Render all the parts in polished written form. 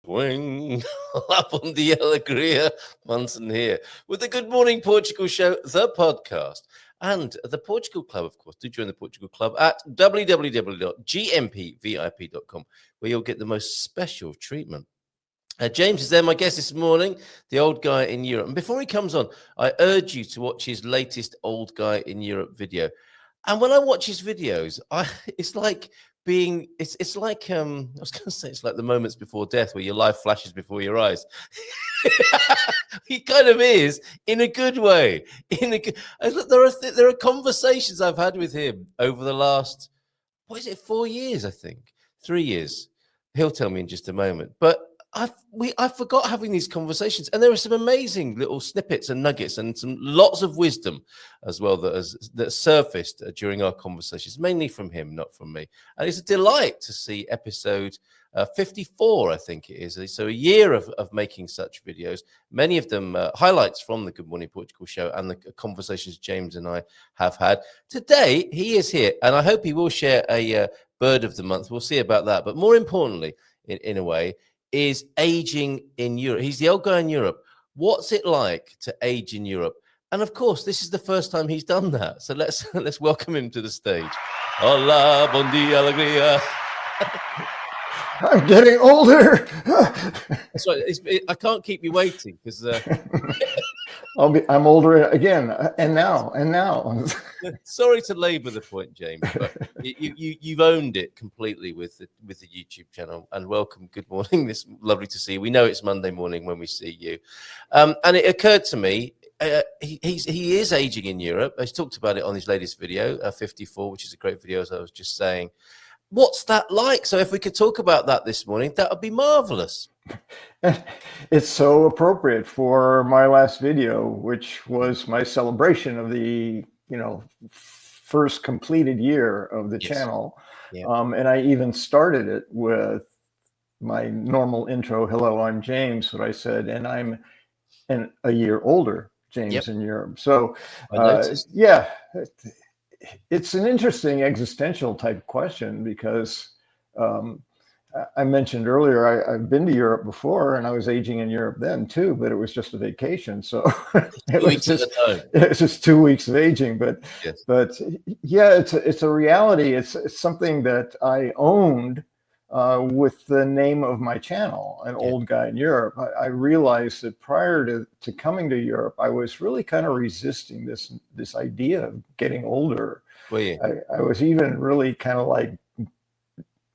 Swing up on the Alegria, Munson here with the Good Morning Portugal show, the podcast, and the Portugal Club, of course. Do join the Portugal Club at www.gmpvip.com, where you'll get the most special treatment. James is there, my guest this morning, the old guy in Europe. And before he comes on, I urge you to watch his latest old guy in Europe video. And when I watch his videos, it's like it's like I was going to say it's like the moments before death where your life flashes before your eyes. He kind of is in a good way. There are conversations I've had with him over the last 4 years, I think 3 years. He'll tell me in just a moment, but I forgot having these conversations, and there are some amazing little snippets and nuggets and some lots of wisdom as well that surfaced during our conversations, mainly from him, not from me. And it's a delight to see episode 54, I think it is. So a year of making such videos, many of them highlights from the Good Morning Portugal show and the conversations James and I have had. Today, he is here, and I hope he will share a bird of the month. We'll see about that. But more importantly, in a way, is aging in Europe. He's the old guy in Europe. What's it like to age in Europe? And of course, this is the first time he's done that. So let's welcome him to the stage. Hola, bon dia, alegria. I'm getting older. That's right. I can't keep you waiting because I'm older again, and now. Sorry to labour the point, James, but you've owned it completely with the YouTube channel. And welcome, good morning. It's lovely to see you. We know it's Monday morning when we see you, and it occurred to me he is aging in Europe. He's talked about it on his latest video, 54, which is a great video, as I was just saying. What's that like? So if we could talk about that this morning, that would be marvelous. It's so appropriate for my last video, which was my celebration of the first completed year of the channel. Yeah. And I even started it with my normal intro. Hello, I'm James. What I said, and I'm a year older, James in Europe. So yeah. It's an interesting existential type question because I mentioned earlier I've been to Europe before, and I was aging in Europe then too, but it was just a vacation, so it was just 2 weeks of aging. But yeah, it's a reality. It's something that I owned with the name of my channel, An Old Guy in Europe. I realized that prior to coming to Europe, I was really kind of resisting this idea of getting older. I was even really kind of like,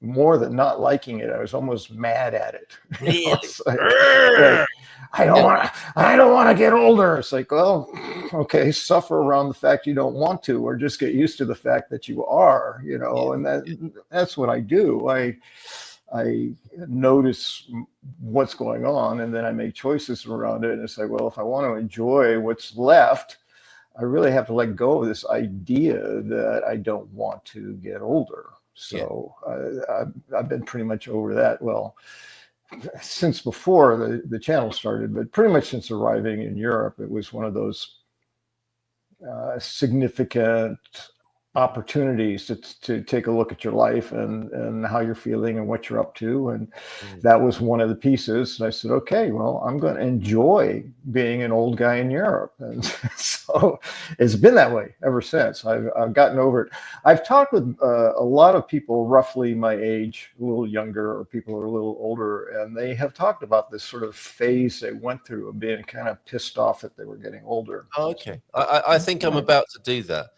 more than not liking it, I was almost mad at it. I don't want to get older. It's like, well, okay, suffer around the fact you don't want to, or just get used to the fact that you are, and that's what I do. I notice what's going on, and then I make choices around it. And it's like, well, if I want to enjoy what's left, I really have to let go of this idea that I don't want to get older. So I've been pretty much over that. Well, since before the channel started, but pretty much since arriving in Europe, it was one of those significant opportunities to take a look at your life and how you're feeling and what you're up to. And that was one of the pieces. And I said, okay, well, I'm going to enjoy being an old guy in Europe. And so it's been that way ever since. I've gotten over it. I've talked with a lot of people roughly my age, a little younger, or people who are a little older, and they have talked about this sort of phase they went through of being kind of pissed off that they were getting older. Oh, okay. I think I'm about to do that.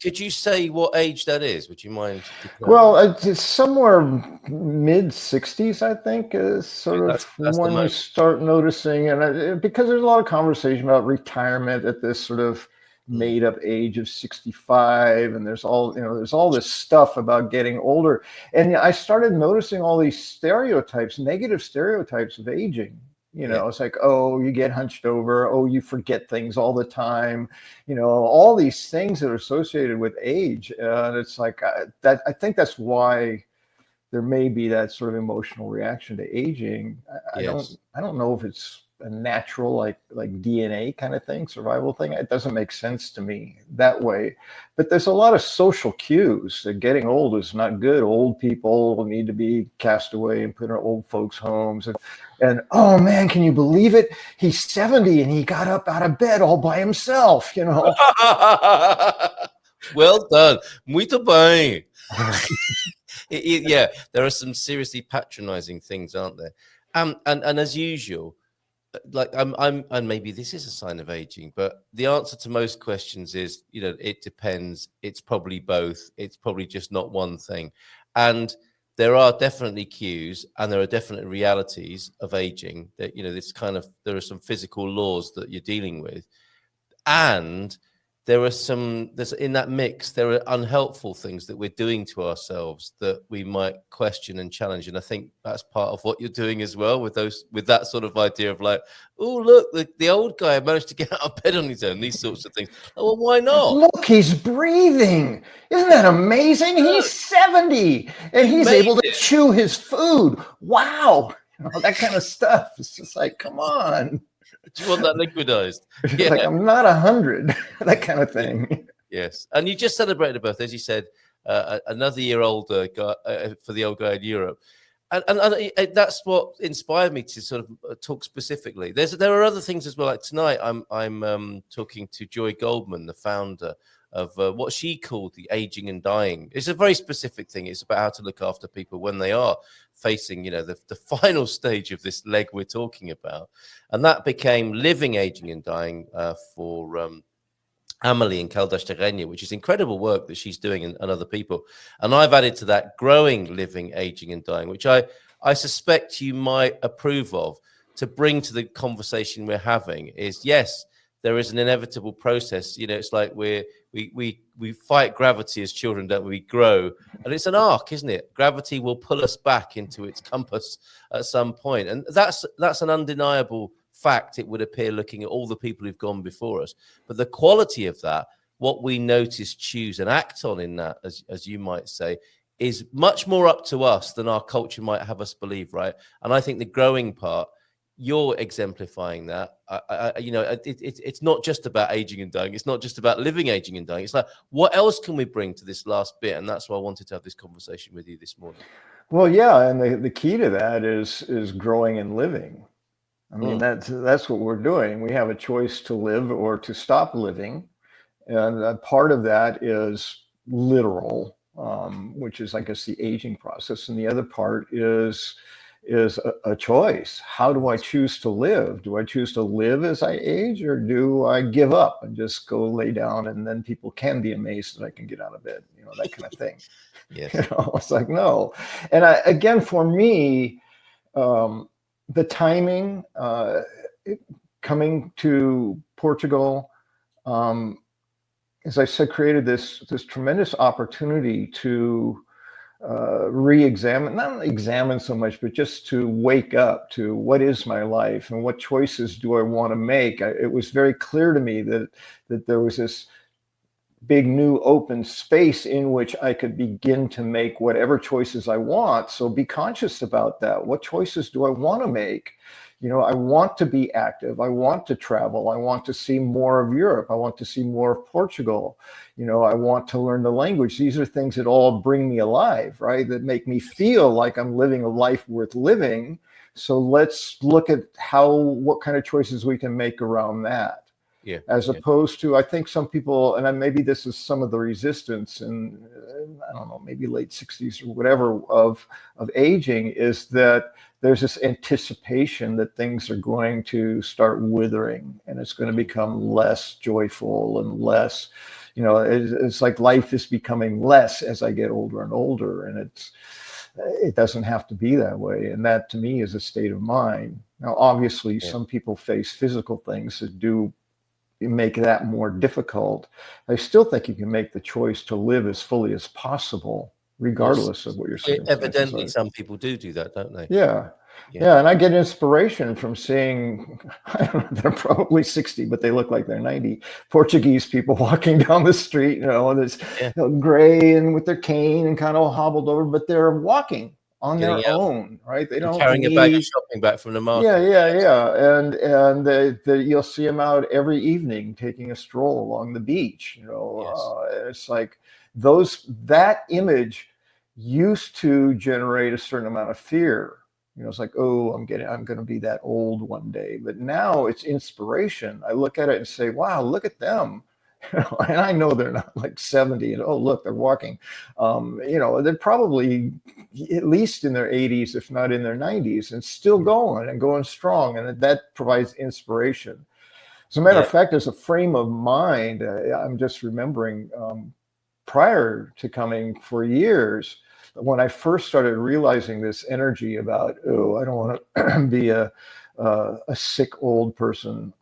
Could you say what age that is? Would you mind? Well, it's somewhere mid-60s, I think, is sort of when you start noticing, and because there's a lot of conversation about retirement at this sort of made-up age of 65, and there's all this stuff about getting older, and I started noticing all these stereotypes, negative stereotypes of aging. It's like, oh, you get hunched over. Oh, you forget things all the time. All these things that are associated with age. And it's like that. I think that's why there may be that sort of emotional reaction to aging. I don't know if it's a natural like DNA kind of thing, survival thing. It doesn't make sense to me that way. But there's a lot of social cues that getting old is not good. Old people need to be cast away and put in old folks' homes. And oh man, can you believe it? He's 70 and he got up out of bed all by himself, you know. Well done. Muito bem. Yeah, there are some seriously patronizing things, aren't there? And as usual, like and maybe this is a sign of aging, but the answer to most questions is, you know, it depends. It's probably both. It's probably just not one thing. And there are definitely cues and there are definite realities of aging that, you know, this kind of, there are some physical laws that you're dealing with. And there are there's in that mix, there are unhelpful things that we're doing to ourselves that we might question and challenge. And I think that's part of what you're doing as well with that sort of idea of like, oh, look, the old guy managed to get out of bed on his own, these sorts of things. Oh, well, why not? Look, he's breathing. Isn't that amazing? He's 70 and he's able to chew his food. Wow. You know, that kind of stuff. It's just like, come on. Do you want that liquidized? Yeah. Like, I'm not 100, that kind of thing. Yes. And you just celebrated a birthday, as you said, another year older guy, for the old guy in Europe. And that's what inspired me to sort of talk specifically. There are other things as well. Like tonight, I'm talking to Joy Goldman, the founder of what she called the aging and dying. It's a very specific thing. It's about how to look after people when they are facing, you know, the final stage of this leg we're talking about. And that became living, aging and dying for Amelie in Caldas de Rainha, which is incredible work that she's doing and other people. And I've added to that growing, living, aging and dying, which I suspect you might approve of, to bring to the conversation we're having is, yes, there is an inevitable process. You know, it's like we fight gravity as children, don't we? We grow, and it's an arc, isn't it? Gravity will pull us back into its compass at some point, and that's an undeniable fact, it would appear, looking at all the people who've gone before us. But the quality of that, what we notice, choose, and act on in that, as you might say, is much more up to us than our culture might have us believe, right? And I think the growing part, you're exemplifying that. You know, it's not just about aging and dying. It's not just about living, aging and dying. It's like, what else can we bring to this last bit? And that's why I wanted to have this conversation with you this morning. Well, yeah, and the key to that is growing and living. I mean, that's what we're doing. We have a choice to live or to stop living. And part of that is literal, which is, I guess, the aging process. And the other part is a choice. How do I choose to live? Do I choose to live as I age, or do I give up and just go lay down, and then people can be amazed that I can get out of bed, you know, that kind of thing. Yes. You know, it's like, no. And again, for me, the timing, coming to Portugal, as I said, created this tremendous opportunity to re-examine, not examine so much, but just to wake up to what is my life and what choices do I want to make. It was very clear to me that there was this big new open space in which I could begin to make whatever choices I want. So be conscious about that. What choices do I want to make? You know, I want to be active. I want to travel. I want to see more of Europe. I want to see more of Portugal. You know, I want to learn the language. These are things that all bring me alive, right? That make me feel like I'm living a life worth living. So let's look at what kind of choices we can make around that. Yeah. As opposed to, I think some people, and maybe this is some of the resistance in, I don't know, maybe late 60s or whatever of aging, is that there's this anticipation that things are going to start withering and it's going to become less joyful and less, you know, it's like life is becoming less as I get older and older, and it doesn't have to be that way. And that to me is a state of mind. Now, obviously, some people face physical things that do make that more difficult. I still think you can make the choice to live as fully as possible, regardless of what you're saying. Evidently, some people do that, don't they? Yeah. And I get inspiration from seeing, I don't know, they're probably 60, but they look like they're 90, Portuguese people walking down the street, you know, this gray and with their cane and kind of hobbled over, but they're walking. on their own, right? They don't carrying a bag of need shopping back from the market. yeah. And you'll see them out every evening taking a stroll along the beach. You know, it's like that image used to generate a certain amount of fear. You know, it's like, oh, I'm going to be that old one day. But now it's inspiration. I look at it and say, wow, look at them. And I know they're not like 70 and, oh, look, they're walking. You know, they're probably at least in their 80s, if not in their 90s, and still going and going strong. And that provides inspiration. As a matter of fact, as a frame of mind, I'm just remembering prior to coming for years, when I first started realizing this energy about, oh, I don't want to be a sick old person.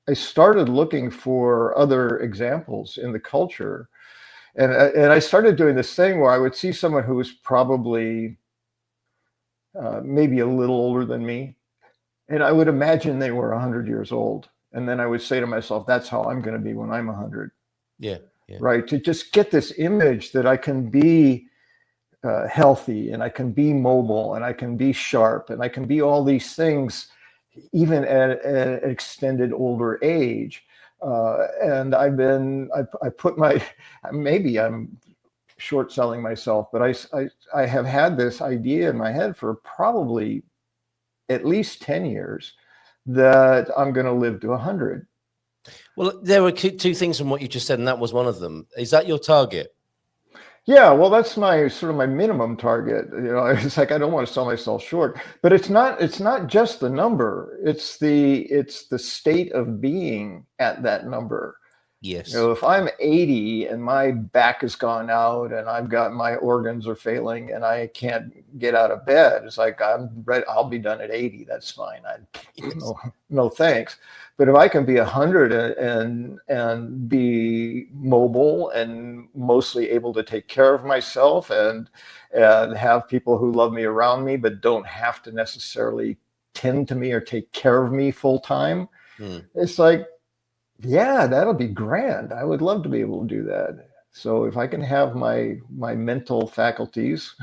I started looking for other examples in the culture. And I started doing this thing where I would see someone who was probably maybe a little older than me. And I would imagine they were 100 years old. And then I would say to myself, that's how I'm going to be when I'm 100. Yeah. Right. To just get this image that I can be healthy and I can be mobile and I can be sharp and I can be all these things even at an extended older age. And I put maybe I'm short selling myself, but I have had this idea in my head for probably at least 10 years that I'm going to live to 100. Well, there were two things from what you just said, and that was one of them. Is that your target? Yeah, well, that's my sort of my minimum target. You know, it's like I don't want to sell myself short, but it's not just the number. It's the state of being at that number. Yes. You know, if I'm 80 and my back has gone out and I've got my organs are failing and I can't get out of bed, it's like I'm ready. I'll be done at 80. That's fine. No thanks. But if I can be 100 and be mobile and mostly able to take care of myself and have people who love me around me, but don't have to necessarily tend to me or take care of me full time, it's like, yeah, that'll be grand. I would love to be able to do that. So if I can have my mental faculties,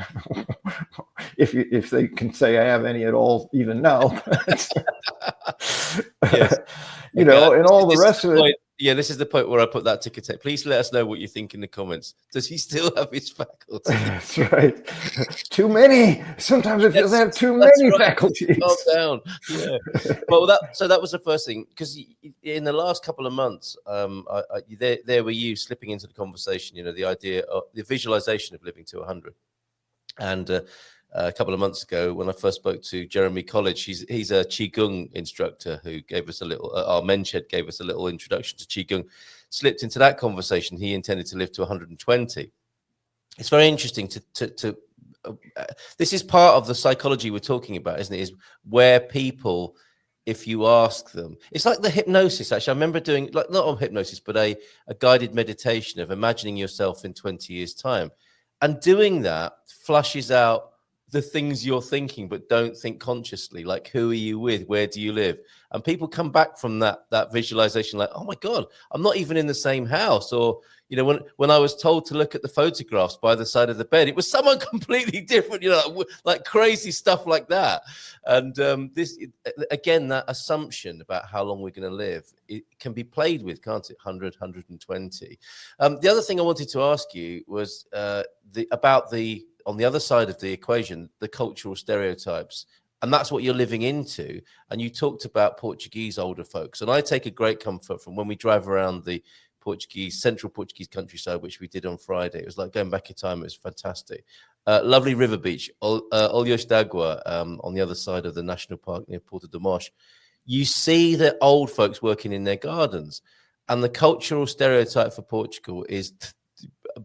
if they can say I have any at all, even now, yes. You know, and all the rest of it. Yeah, this is the point where I put that ticker tape. Please let us know what you think in the comments. Does he still have his faculties? That's right. Too many. Sometimes it feels I have too many faculties. Calm down. Yeah. Well, that was the first thing, because in the last couple of months, there were you slipping into the conversation. You know, the idea of the visualization of living to 100, and a couple of months ago, when I first spoke to Jeremy College, he's a Qigong instructor who gave us a little, our men's shed gave us a little introduction to Qigong, slipped into that conversation. He intended to live to 120. It's very interesting to this is part of the psychology we're talking about, isn't it? Is where people, if you ask them, it's like the hypnosis. Actually, I remember doing, like, not on hypnosis, but a guided meditation of imagining yourself in 20 years' time. And doing that flushes out the things you're thinking, but don't think consciously, like who are you with, where do you live? And people come back from that visualization like, oh my God, I'm not even in the same house. Or, you know, when I was told to look at the photographs by the side of the bed, it was someone completely different, you know, like crazy stuff like that. And this, again, that assumption about how long we're going to live, it can be played with, can't it? 100, 120. The other thing I wanted to ask you was on the other side of the equation, the cultural stereotypes. And that's what you're living into. And you talked about Portuguese older folks. And I take a great comfort from when we drive around the central Portuguese countryside, which we did on Friday. It was like going back in time. It was fantastic. Lovely river beach, Olhos d'Água, on the other side of the national park near Porto de Mos. You see the old folks working in their gardens. And the cultural stereotype for Portugal is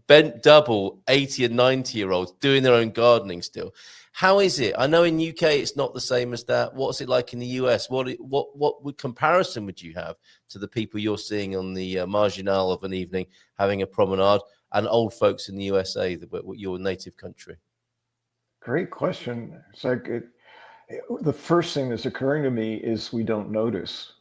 bent double 80 and 90-year-olds doing their own gardening still. How is it? I know in UK it's not the same as that. What's it like in the US? What comparison would you have to the people you're seeing on the marginal of an evening having a promenade and old folks in the USA, your native country? Great question. It's like the first thing that's occurring to me is we don't notice.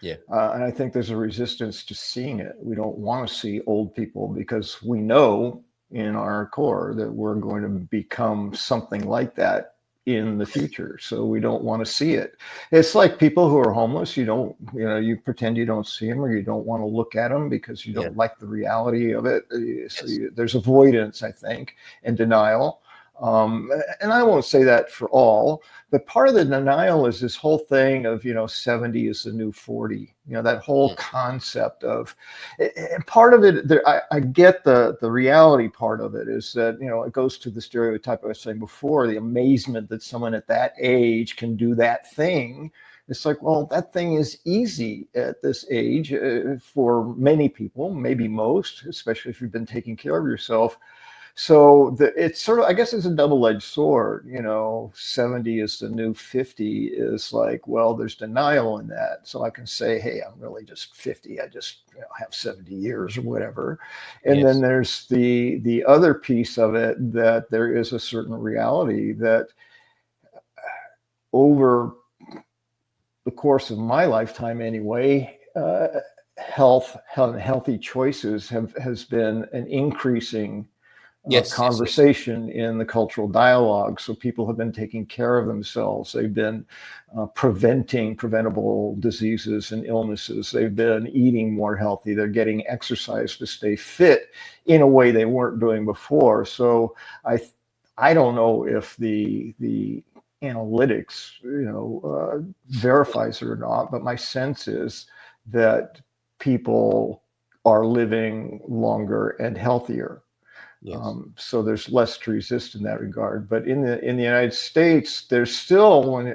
Yeah. And I think there's a resistance to seeing it. We don't want to see old people because we know in our core that we're going to become something like that in the future. So we don't want to see it. It's like people who are homeless. You pretend you don't see them, or you don't want to look at them because you don't like the reality of it. So there's avoidance, I think, and denial. And I won't say that for all, but part of the denial is this whole thing of, 70 is the new 40, that whole concept of, and part of it, I get the reality part of it is that, it goes to the stereotype I was saying before, the amazement that someone at that age can do that thing. It's like, well, that thing is easy at this age for many people, maybe most, especially if you've been taking care of yourself. So it's sort of, I guess it's a double-edged sword, 70 is the new 50 is like, well, there's denial in that. So I can say, hey, I'm really just 50. I just have 70 years or whatever. And then there's the other piece of it, that there is a certain reality that over the course of my lifetime anyway, healthy choices has been an increasing conversation in the cultural dialogue. So people have been taking care of themselves. They've been preventing preventable diseases and illnesses. They've been eating more healthy. They're getting exercise to stay fit in a way they weren't doing before. So I don't know if the analytics verifies it or not, but my sense is that people are living longer and healthier. So there's less to resist in that regard. But in the United States, there's still,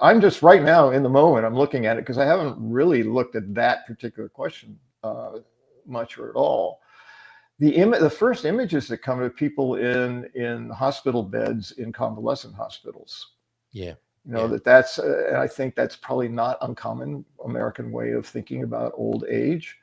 I'm just right now in the moment, I'm looking at it because I haven't really looked at that particular question much or at all. The first images that come to people in hospital beds in convalescent hospitals. That's I think that's probably not uncommon American way of thinking about old age.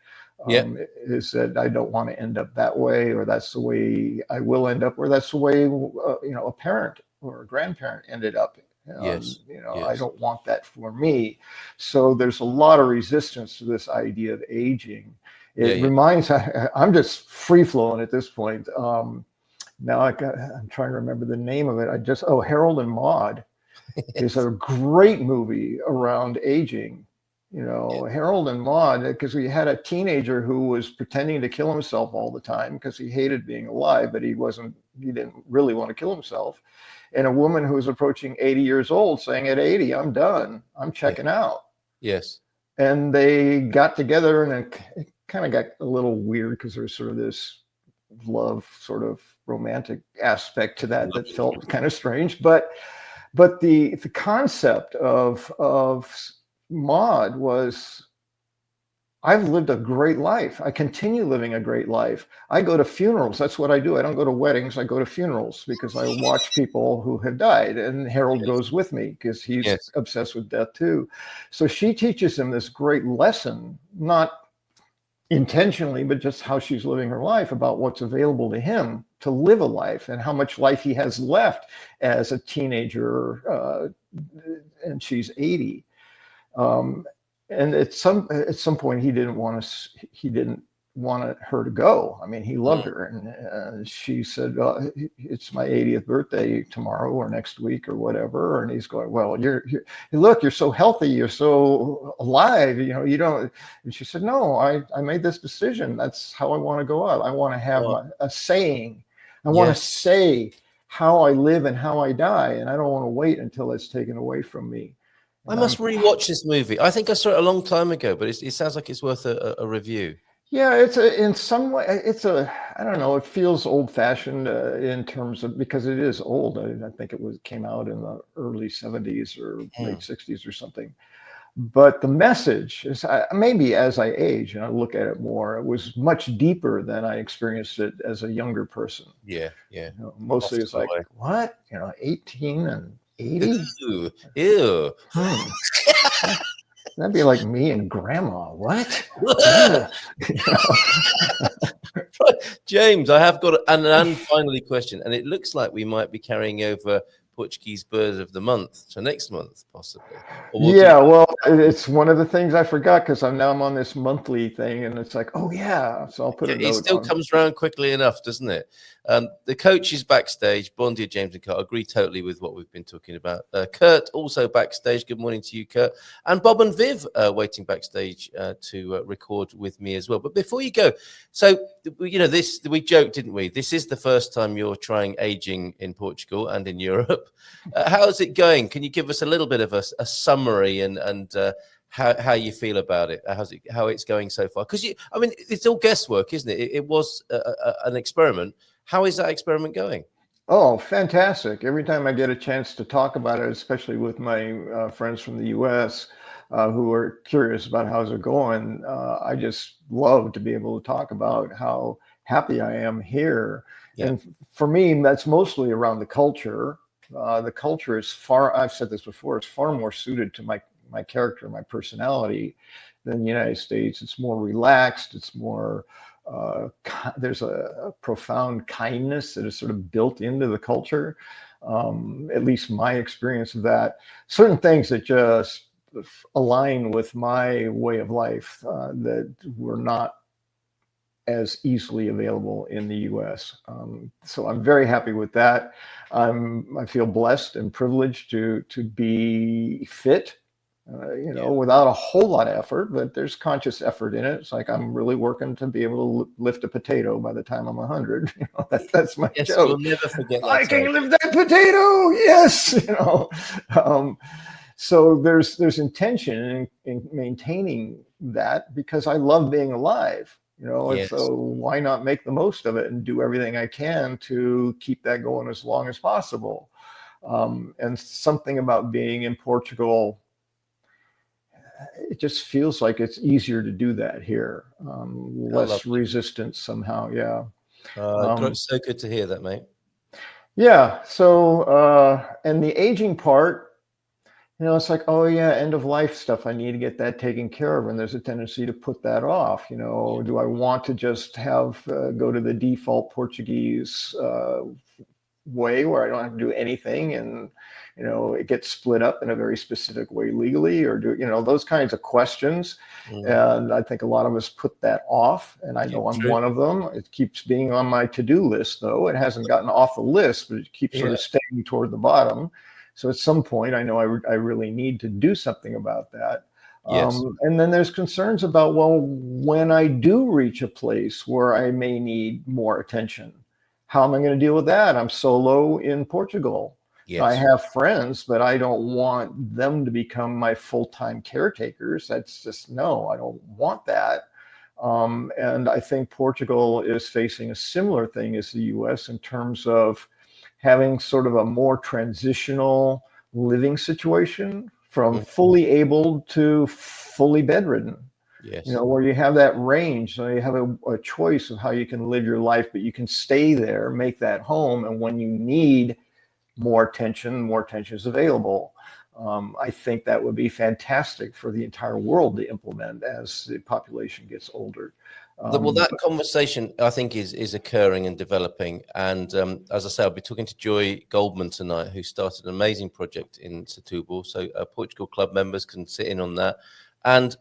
Is that I don't want to end up that way, or that's the way I will end up, or that's the way a parent or a grandparent ended up. I don't want that for me. So there's a lot of resistance to this idea of aging. It reminds, I'm just free flowing at this point. Now I'm trying to remember the name of it. Harold and Maude is a great movie around aging. Harold and Maude, because we had a teenager who was pretending to kill himself all the time because he hated being alive, but he didn't really want to kill himself. And a woman who was approaching 80 years old saying, at 80, I'm done. I'm checking out. Yes. And they got together, and it kind of got a little weird because there's sort of this love, sort of romantic aspect to that felt kind of strange. But the concept of Maude was, I've lived a great life. I continue living a great life. I go to funerals. That's what I do. I don't go to weddings. I go to funerals because I watch people who have died. And Harold goes with me because he's obsessed with death too. So she teaches him this great lesson, not intentionally, but just how she's living her life, about what's available to him to live a life and how much life he has left as a teenager. And she's 80. And at some point he didn't want her to go. I mean, he loved her, and she said, "It's my 80th birthday tomorrow or next week or whatever." And he's going, "Well, you're so healthy, you're so alive, you don't." And she said, "No, I made this decision. That's how I want to go out. I want to have a saying. I want to say how I live and how I die, and I don't want to wait until it's taken away from me." I must rewatch this movie. I think I saw it a long time ago, but it sounds like it's worth a review. Yeah, in some way, I don't know, it feels old fashioned in terms of, because it is old. I think came out in the early 70s or late 60s or something. But the message is, maybe as I age and I look at it more, it was much deeper than I experienced it as a younger person. Yeah. Mostly it's like, what? 18 and 80? Ew. That'd be like me and grandma. What? James, I have got an unfinally question, and it looks like we might be carrying over Portuguese bird of the month, so next month possibly. Yeah, well, it's one of the things I forgot because I'm on this monthly thing, and it's like, oh yeah, so I'll put a note. It still comes around quickly enough, doesn't it? The coaches backstage, bon dia, James and Kurt, I agree totally with what we've been talking about. Kurt also backstage. Good morning to you, Kurt, and Bob and Viv waiting backstage to record with me as well. But before you go, so this we joked, didn't we? This is the first time you're trying aging in Portugal and in Europe. How's it going? Can you give us a little bit of a summary and how you feel about it, how it's going so far? Because it's all guesswork, isn't it? It was an experiment. How is that experiment going? Oh, fantastic! Every time I get a chance to talk about it, especially with my friends from the U.S. Who are curious about how's it going, I just love to be able to talk about how happy I am here. Yeah. And for me, that's mostly around the culture. The culture is I've said this before, it's far more suited to my character, my personality than the United States. It's more relaxed. It's more, there's a profound kindness that is sort of built into the culture. At least my experience of that. Certain things that just align with my way of life that were not as easily available in the U.S. So I'm very happy with that. I feel blessed and privileged to be fit, without a whole lot of effort, but there's conscious effort in it. It's like I'm really working to be able to lift a potato by the time I'm 100. That's my joke. You'll never forget that. I can lift that potato. Yes. So there's intention in maintaining that because I love being alive. Yes. So why not make the most of it and do everything I can to keep that going as long as possible? And something about being in Portugal, it just feels like it's easier to do that here. Less resistance somehow. Yeah. So good to hear that, mate. Yeah. So, and the aging part, it's like, oh yeah, end of life stuff. I need to get that taken care of. And there's a tendency to put that off. Do I want to just go to the default Portuguese way where I don't have to do anything and, it gets split up in a very specific way legally, or those kinds of questions. And I think a lot of us put that off. And I know I'm one of them. It keeps being on my to-do list, though. It hasn't gotten off the list, but it keeps sort of staying toward the bottom. So at some point, I know I really need to do something about that. Yes. And then there's concerns about, well, when I do reach a place where I may need more attention, how am I going to deal with that? I'm solo in Portugal. Yes. I have friends, but I don't want them to become my full-time caretakers. That's just, no, I don't want that. And I think Portugal is facing a similar thing as the US in terms of having sort of a more transitional living situation from fully able to fully bedridden. Yes. Where you have that range, so you have a choice of how you can live your life, but you can stay there, make that home, and when you need more attention is available. I think that would be fantastic for the entire world to implement as the population gets older. Well, that conversation, I think, is occurring and developing. And as I say, I'll be talking to Joy Goldman tonight, who started an amazing project in Setúbal. So Portugal Club members can sit in on that. And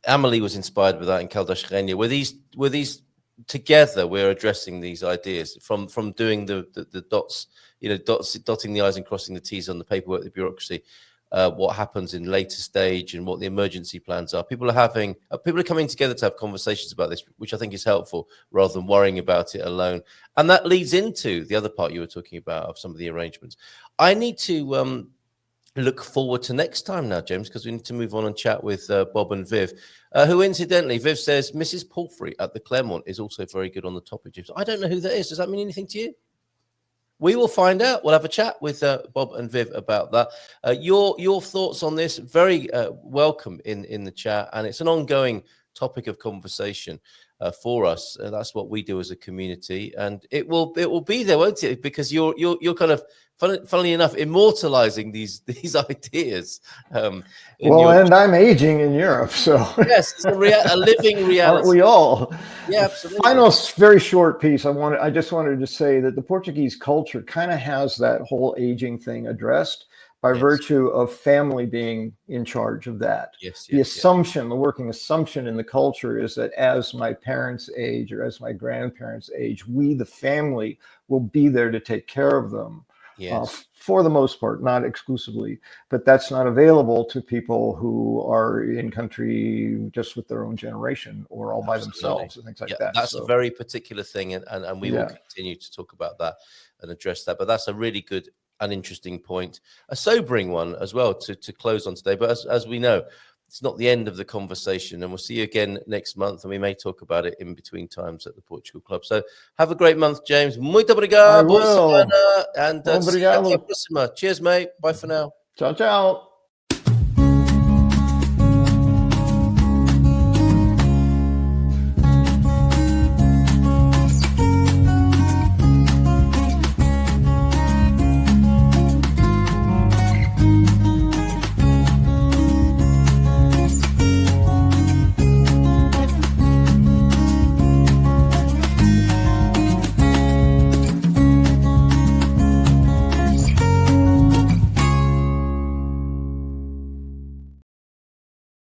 Amelie was inspired with that in Caldas Rainha. Were these together? We're addressing these ideas from doing the dots, dotting the I's and crossing the T's on the paperwork, the bureaucracy. What happens in later stage and what the emergency plans are. People are coming together to have conversations about this, which I think is helpful rather than worrying about it alone. And that leads into the other part you were talking about of some of the arrangements. I need to look forward to next time now, James, because we need to move on and chat with Bob and Viv, who incidentally, Viv says, Mrs. Palfrey at the Claremont is also very good on the topic, James. I don't know who that is. Does that mean anything to you? We will find out. We'll have a chat with Bob and Viv about that. Your thoughts on this, very welcome in the chat. And it's an ongoing topic of conversation for us. That's what we do as a community. And it will be there, won't it? Because you're kind of funnily enough, immortalizing these ideas. And I'm aging in Europe, so yes, it's a living reality. Aren't we all? Yeah, absolutely. Final, very short piece. I just wanted to say that the Portuguese culture kind of has that whole aging thing addressed by virtue of family being in charge of that. The assumption, the working assumption in the culture is that as my parents age or as my grandparents age, we, the family, will be there to take care of them. For the most part, not exclusively, but that's not available to people who are in country just with their own generation or all by themselves and things like that. That's a very particular thing, and we will continue to talk about that and address that. But that's a really good and interesting point, a sobering one as well to close on today. But as we know, it's not the end of the conversation, and we'll see you again next month, and we may talk about it in between times at the Portugal Club. So have a great month, James. Muito obrigado. I will. And see you. Até a próxima. Cheers, mate. Bye for now. Ciao, ciao.